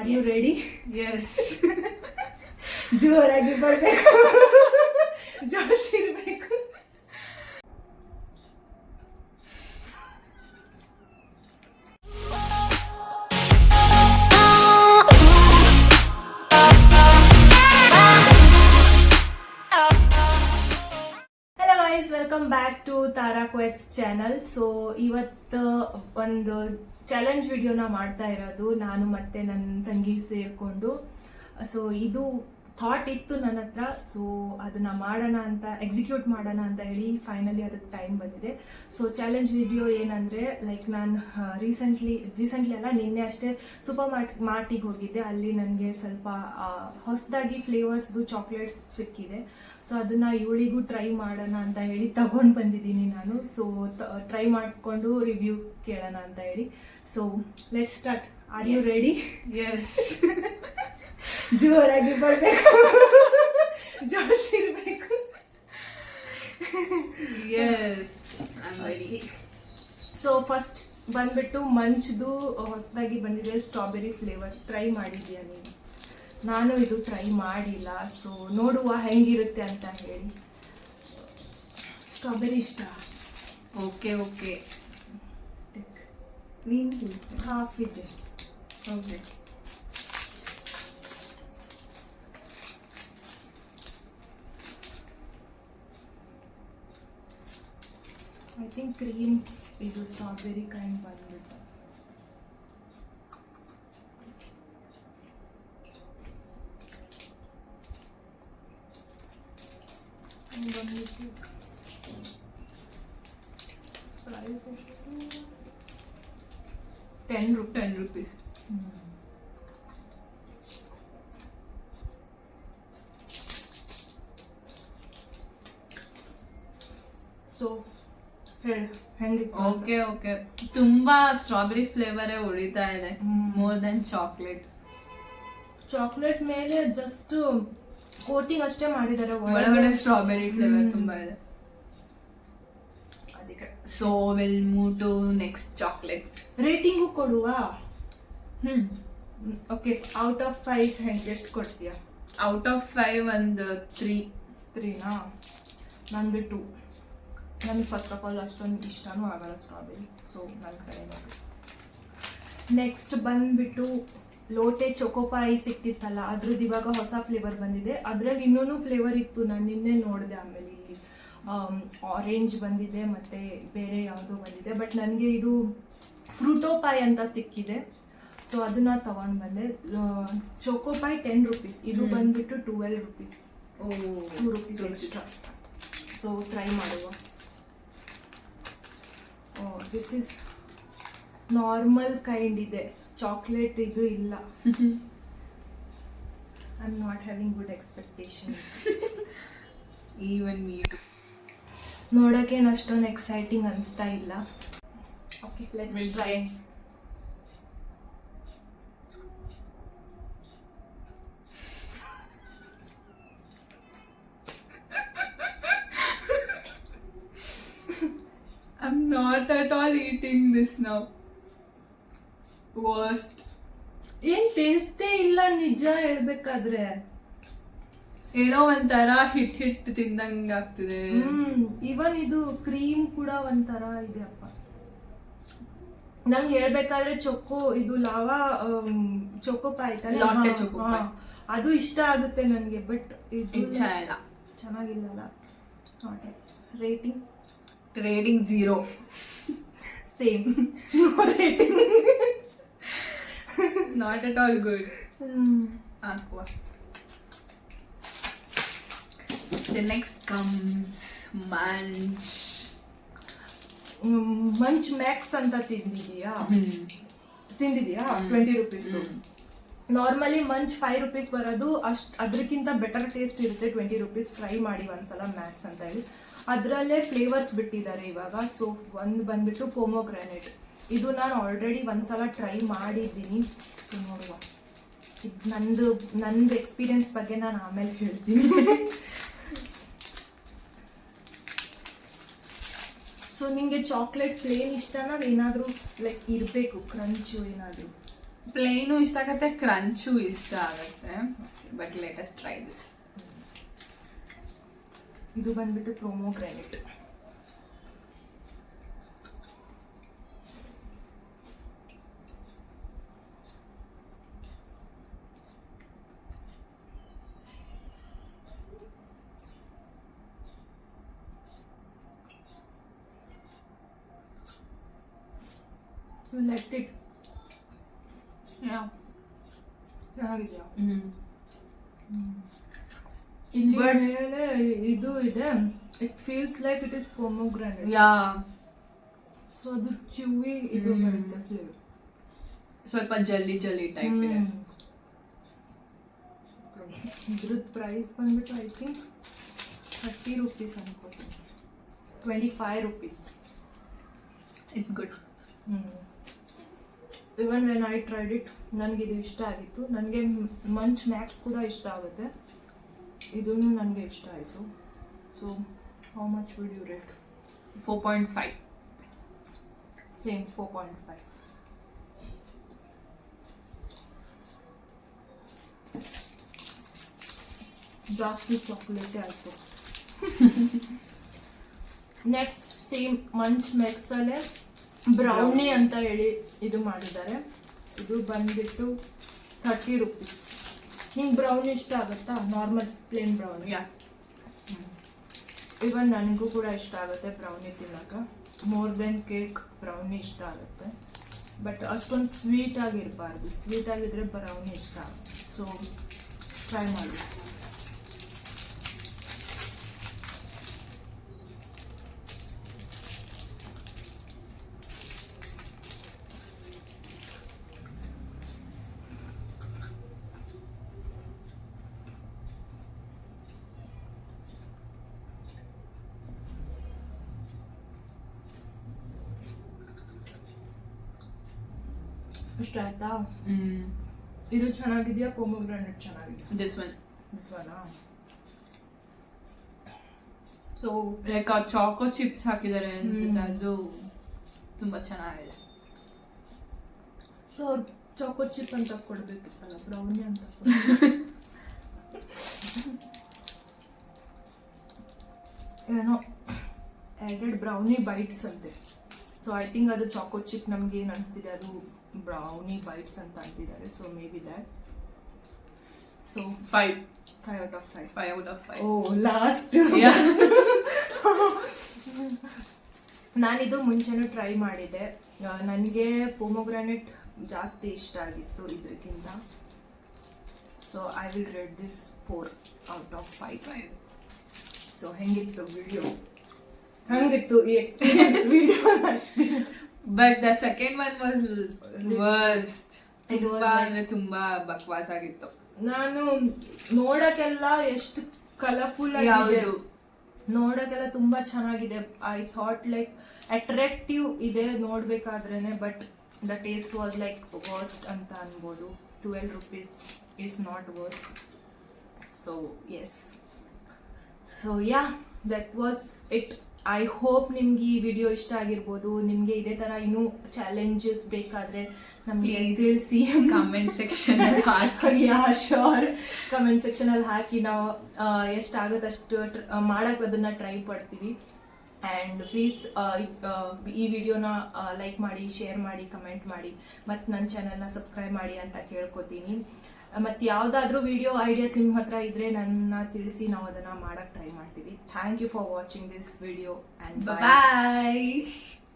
R you ready? Yes. ಜೋರಾಗಿ ಬರಬೇಕು, ಜೋಶ್ ಇರಬೇಕು. ವೆಲ್ಕಮ್ ಬ್ಯಾಕ್ ಟು ತಾರಾ ಕ್ವೆಟ್ಸ್ ಚಾನಲ್. ಸೊ ಇವತ್ತು ಒಂದು ಚಾಲೆಂಜ್ ವಿಡಿಯೋನ ಮಾಡ್ತಾ ಇರೋದು ನಾನು ಮತ್ತೆ ನನ್ನ ತಂಗಿ ಸೇರಿಕೊಂಡು. ಸೊ ಇದು ಥಾಟ್ ಇತ್ತು ನನ್ನ ಹತ್ರ, ಸೊ ಅದನ್ನ ಮಾಡೋಣ ಅಂತ, ಎಕ್ಸಿಕ್ಯೂಟ್ ಮಾಡೋಣ ಅಂತ ಹೇಳಿ ಫೈನಲಿ ಅದಕ್ಕೆ ಟೈಮ್ ಬಂದಿದೆ. ಸೊ ಚಾಲೆಂಜ್ ವಿಡಿಯೋ ಏನಂದರೆ, ಲೈಕ್ ನಾನು ರೀಸೆಂಟ್ಲಿ ಅಲ್ಲ, ನಿನ್ನೆ ಅಷ್ಟೇ ಸೂಪರ್ ಮಾರ್ಟಿಗೆ ಹೋಗಿದ್ದೆ. ಅಲ್ಲಿ ನನಗೆ ಸ್ವಲ್ಪ ಹೊಸದಾಗಿ ಫ್ಲೇವರ್ಸ್ದು ಚಾಕ್ಲೇಟ್ಸ್ ಸಿಕ್ಕಿದೆ. ಸೊ ಅದನ್ನು ಇವಳಿಗೂ ಟ್ರೈ ಮಾಡೋಣ ಅಂತ ಹೇಳಿ ತಗೊಂಡು ಬಂದಿದ್ದೀನಿ ನಾನು. ಸೊ ಟ್ರೈ ಮಾಡಿಸ್ಕೊಂಡು ರಿವ್ಯೂ ಕೇಳೋಣ ಅಂತ ಹೇಳಿ. So let start. Are you ready? Yes. ಜೋರಾಗಿ ಬರಬೇಕು, ಜೋಶ್ ಇರಬೇಕು. Yes, I am ready. So first ಬಂದ್ಬಿಟ್ಟು ಮಂಚ್ದು ಹೊಸದಾಗಿ ಬಂದಿದೆ ಸ್ಟ್ರಾಬೆರಿ ಫ್ಲೇವರ್. ಟ್ರೈ ಮಾಡಿದ್ಯಾ ನೀನು? ನಾನು ಇದು ಟ್ರೈ ಮಾಡಿಲ್ಲ, ಸೊ ನೋಡುವ ಹೆಂಗಿರುತ್ತೆ ಅಂತ ಹೇಳಿ. ಸ್ಟ್ರಾಬೆರಿ ಇಷ್ಟ? Okay okay. ಹಾಫ್ ಇದೆ. ಓಕೆ. ಐ ಥಿಂಕ್ ಕ್ರೀಮ್ ಇದು ಸ್ಟ್ರಾಬೆರಿ ಕೈಂಡ್ ಬಂದ್ಬಿಟ್ಟು. ಪ್ರೈಸ್ ಎಷ್ಟು? 10 rupees. ಸೊ ಹೇಳು ಹೆಂಗಿತ್ತು? Okay okay. ತುಂಬಾ ಸ್ಟ್ರಾಬೆರಿ ಫ್ಲೇವರೇ ಹೊಡಿತಾ ಇದೆ, ಮೋರ್ ದನ್ ಚಾಕ್ಲೇಟ್. ಚಾಕ್ಲೇಟ್ ಮೇಲೆ ಜಸ್ಟ್ ಕೋಟಿಂಗ್ ಅಷ್ಟೇ ಮಾಡಿದ್ದಾರೆ, ಒಳಗಡೆ ಸ್ಟ್ರಾಬೆರಿ ಫ್ಲೇವರ್ ತುಂಬಾ ಇದೆ. ಅದಕ್ಕೆ so will move to next chocolate. Rating ಕೊಡುವ? ಓಕೆ. ಔಟ್ ಆಫ್ 5 ಹೆಂಗೆ ಎಷ್ಟು ಕೊಡ್ತೀಯಾ? ಔಟ್ ಆಫ್ 5 ಒಂದು 3. ನಂದು 2. ನನಗೆ ಫಸ್ಟ್ ಆಫ್ ಆಲ್ ಅಷ್ಟೊಂದು ಇಷ್ಟನೂ ಆಗಲ್ಲ ಸ್ಟ್ರಾಬೆರಿ, ಸೊ ನನ್ನ ಕಡೆ ನೋಡಿ. ನೆಕ್ಸ್ಟ್ ಬಂದ್ಬಿಟ್ಟು ಲೋಟೆ ಚೊಕೋಪಾಯಿ ಸಿಕ್ತಿತ್ತಲ್ಲ, ಅದ್ರದ್ದು ಇವಾಗ ಹೊಸ ಫ್ಲೇವರ್ ಬಂದಿದೆ. ಅದರಲ್ಲಿ ಇನ್ನೂ ಫ್ಲೇವರ್ ಇತ್ತು, ನಾನು ನಿನ್ನೆ ನೋಡಿದೆ. ಆಮೇಲೆ ಇಲ್ಲಿ ಆರೆಂಜ್ ಬಂದಿದೆ ಮತ್ತು ಬೇರೆ ಯಾವುದೋ ಬಂದಿದೆ, ಬಟ್ ನನಗೆ ಇದು ಫ್ರೂಟೋಪಾಯ್ ಅಂತ ಸಿಕ್ಕಿದೆ. ಸೊ ಅದನ್ನು ತಗೊಂಡು ಬಂದೆ. ಚೊಕೋಪಾಯ್ 10 rupees, ಇದು ಬಂದ್ಬಿಟ್ಟು 12 rupees. 2 rupees extra. So try ಮಾಡುವ. ದಿಸ್ ಇಸ್ ನಾರ್ಮಲ್ ಕೈಂಡ್ ಇದೆ, ಚಾಕ್ಲೇಟ್ ಇದು ಇಲ್ಲ. I am not having good expectation. Even me too. ನೋಡೋಕ್ಕೇನು ಅಷ್ಟೊಂದು ಎಕ್ಸೈಟಿಂಗ್ ಅನಿಸ್ತಾ ಇಲ್ಲ. Okay, let's try. I'm not at all eating this now. Worst. ಏನ್ ಟೇಸ್ಟೇ ಇಲ್ಲ ನಿಜ ಹೇಳ್ಬೇಕಾದ್ರೆ. ಏನೋ ಒಂಥರ ಹಿಟ್ ತಿಂದಂಗ ಆಗ್ತಿದೆ. ಇವನ್ ಇದು ಕ್ರೀಮ್ ಕೂಡ ಒಂಥರ ಇದೆ ಅಪ್ಪ. ನಂಗೆ ಹೇಳ್ಬೇಕಾದ್ರೆ ಇದು ಲಾವಾ ಚೊಕೋಪಾಯ್ ಅದು ಇಷ್ಟ ಆಗುತ್ತೆ ನನಗೆ, ಬಟ್ ಇದು ಚೆನ್ನಾಗಿಲ್ಲಲ್ಲ. Rating 0. Same. No rating. Not at all good. Aqua. The next comes Munch. Munch Max ಅಂತ ತಿಂದಿದೀಯಾ? 20 rupees. ನಾರ್ಮಲಿ ಮಂಚ್ 5 rupees ಬರೋದು, ಅದಕ್ಕಿಂತ ಬೆಟರ್ ಟೇಸ್ಟ್ ಇರುತ್ತೆ. 20 rupees. ಟ್ರೈ ಮಾಡಿ ಒಂದ್ಸಲ ಮ್ಯಾಕ್ಸ್ ಅಂತ ಹೇಳಿ. ಅದರಲ್ಲೇ ಫ್ಲೇವರ್ಸ್ ಬಿಟ್ಟಿದ್ದಾರೆ ಇವಾಗ. ಸೊ ಒಂದು ಬಂದ್ಬಿಟ್ಟು ಪೊಮೊಗ್ರಾನೇಟ್. ಇದು ನಾನು ಆಲ್ರೆಡಿ ಒಂದ್ಸಲ ಟ್ರೈ ಮಾಡಿದ್ದೀನಿ. ಸೊ ನೋಡುವ, ಇದು ನಂದು ಎಕ್ಸ್ಪೀರಿಯನ್ಸ್ ಬಗ್ಗೆ ನಾನು ಆಮೇಲೆ ಹೇಳ್ತೀನಿ. ಸೊ ನಿಂಗೆ ಚಾಕ್ಲೇಟ್ ಪ್ಲೇನ್ ಇಷ್ಟನಾ, ಏನಾದರೂ ಲೈಕ್ ಇರಬೇಕು ಕ್ರಂಚು ಏನಾದರೂ? ಪ್ಲೇನು ಇಷ್ಟ ಆಗತ್ತೆ, ಕ್ರಂಚು ಇಷ್ಟ ಆಗತ್ತೆ. But latest try this. ಇದು ಬಂದ್ಬಿಟ್ಟು ಪ್ರೊಮೋಗ್ರಾನೇಟ್. Let it. ಚೆನ್ನಾಗಿದೆಯಾ? ಇಲ್ಲಿ But- ಮೇಲೆ ಇದು ಇದೆ, it feels like it is pomegranate. Yeah, so ಅದು ಚಿವಿ ಇದು ಬರುತ್ತೆ ಫ್ಲೇವರ್. ಸ್ವಲ್ಪ ಜಲ್ಲಿ ಜಲ್ಲಿ ಟೈಪ್ ಇದೆ. ಇದ್ರದ್ದು ಪ್ರೈಸ್ ಬಂದ್ಬಿಟ್ಟು ಐ ಥಿಂಕ್ 30 rupees ಅನ್ಕೋತೀನಿ, 25 rupees. It's good. Even when I tried it, ನನಗಿದು ಇಷ್ಟ ಆಗಿತ್ತು. ನನಗೆ ಮಂಚ್ ಮ್ಯಾಕ್ಸ್ ಕೂಡ ಇಷ್ಟ ಆಗುತ್ತೆ, ಇದೂ ನನಗೆ ಇಷ್ಟ ಆಯಿತು. So how much would you rate? 4.5. Same 4.5. ಜಾಸ್ತಿ ಚಾಕ್ಲೇಟೇ ಆಯಿತು. ನೆಕ್ಸ್ಟ್ ಸೇಮ್ ಮಂಚ್ ಮ್ಯಾಕ್ಸಲ್ಲೇ ಬ್ರೌನಿ ಅಂತ ಹೇಳಿ ಇದು ಮಾಡಿದ್ದಾರೆ. ಇದು ಬಂದ್ಬಿಟ್ಟು 30 rupees. ನಿಂಗೆ ಬ್ರೌನಿ ಇಷ್ಟ ಆಗುತ್ತಾ? Normal plain brownie. Yeah, even ನನಗೂ ಕೂಡ ಇಷ್ಟ ಆಗುತ್ತೆ ಬ್ರೌನಿ ತಿನ್ನೋಕೆ. ಮೋರ್ ದೆನ್ ಕೇಕ್ ಬ್ರೌನಿ ಇಷ್ಟ ಆಗುತ್ತೆ, ಬಟ್ ಅಷ್ಟೊಂದು ಸ್ವೀಟ್ ಆಗಿರಬಾರ್ದು. ಸ್ವೀಟ್ ಆಗಿದ್ರೆ ಬ್ರೌನಿ ಇಷ್ಟ ಆಗುತ್ತೆ. ಸೊ ಟ್ರೈ ಮಾಡಿ. ಇಷ್ಟ ಆಯ್ತಾ? ಇದು ಚೆನ್ನಾಗಿದೆಯಾ? ಪೊಮೊಗ್ರಾನೇಟ್ ಚೆನ್ನಾಗಿದೆಯಾ? This one. This one. So like ಆ ಚಾಕೋ ಚಿಪ್ಸ್ ಹಾಕಿದ್ದಾರೆ ಅನ್ಸುತ್ತೆ, ಅದು ತುಂಬಾ ಚೆನ್ನಾಗಿದೆ. ಸೊ ಅವ್ರು ಚಾಕೋ ಚಿಪ್ ಅಂತ ಕೊಡ್ಬೇಕಿತ್ತಲ್ಲ, ಬ್ರೌನಿ ಅಂತ. ಏನೋ ಆ್ಯಡೆಡ್ ಬ್ರೌನಿ ಬೈಟ್ಸ್ ಅಂತೆ. ಸೊ ಐ ಥಿಂಕ್ ಅದು ಚಾಕೋ ಚಿಪ್ ನಮ್ಗೆ ಏನು ಅನಿಸ್ತಿದೆ, ಅದು ಬ್ರೌನಿ ಬೈಟ್ಸ್ ಅಂತ ಅಂತಿದ್ದಾರೆ. So maybe that. So 5 out of 5. 5 out of 5. Oh last. ನಾನಿದು ಮುಂಚೆನೂ ಟ್ರೈ ಮಾಡಿದೆ. ನನಗೆ ಪೊಮೊಗ್ರಾನೇಟ್ ಜಾಸ್ತಿ ಇಷ್ಟ ಆಗಿತ್ತು ಇದಕ್ಕಿಂತ. So I will rate this 4 out of 5. So ಹೆಂಗಿತ್ತು ವಿಡಿಯೋ? ಹೆಂಗಿತ್ತು ಈ experience video? But the second one was worst. It was ತುಂಬಾ like- ಅಂದ್ರೆ ತುಂಬಾ ಬಕ್ವಾಸ್ ಆಗಿತ್ತು. ನಾನು ನೋಡಕ್ಕೆಲ್ಲ ಎಷ್ಟು ಕಲರ್ಫುಲ್ ಆಗಿದೆ, ಯಾವುದು? ನೋಡಕ್ಕೆಲ್ಲ ತುಂಬಾ ಚೆನ್ನಾಗಿದೆ. ಐ ಥಾಟ್ ಲೈಕ್ ಅಟ್ರಾಕ್ಟಿವ್ ಇದೆ ನೋಡ್ಬೇಕಾದ್ರೇನೆ, but the taste was like worst ಅಂತ ಅನ್ಬೋದು. 12 rupees is not worth. So yes, so yeah, that was it. I hope ನಿಮ್ಗೆ ಈ ವಿಡಿಯೋ ಇಷ್ಟ ಆಗಿರ್ಬೋದು. ನಿಮಗೆ ಇದೇ ಥರ ಇನ್ನೂ ಚಾಲೆಂಜಸ್ ಬೇಕಾದರೆ ನಮಗೆ Please. ತಿಳಿಸಿ. ಕಮೆಂಟ್ ಸೆಕ್ಷನ್ ಅಲ್ಲಿ ಹಾಕಿ. ಯಾ ಶೋರ್, ಕಮೆಂಟ್ ಸೆಕ್ಷನಲ್ಲಿ ಹಾಕಿ. ನಾವು ಎಷ್ಟಾಗುತ್ತೆ ಅಷ್ಟು ಮಾಡೋಕ್ಕೆ ಅದನ್ನು ಟ್ರೈ ಪಡ್ತೀವಿ. ಆ್ಯಂಡ್ ಪ್ಲೀಸ್ ಈ ವಿಡಿಯೋನ ಲೈಕ್ ಮಾಡಿ, ಶೇರ್ ಮಾಡಿ, ಕಮೆಂಟ್ ಮಾಡಿ, ಮತ್ತು ನನ್ನ ಚಾನಲ್ನ ಸಬ್ಸ್ಕ್ರೈಬ್ ಮಾಡಿ ಅಂತ ಕೇಳ್ಕೊತೀನಿ. ಮತ್ತು ಯಾವುದಾದ್ರೂ ವಿಡಿಯೋ ಐಡಿಯಾಸ್ ನಿಮ್ಮ ಹತ್ರ ಇದ್ದರೆ ನನ್ನ ತಿಳಿಸಿ, ನಾವು ಅದನ್ನು ಮಾಡೋಕ್ಕೆ ಟ್ರೈ ಮಾಡ್ತೀವಿ. Thank you for watching this video and Bye.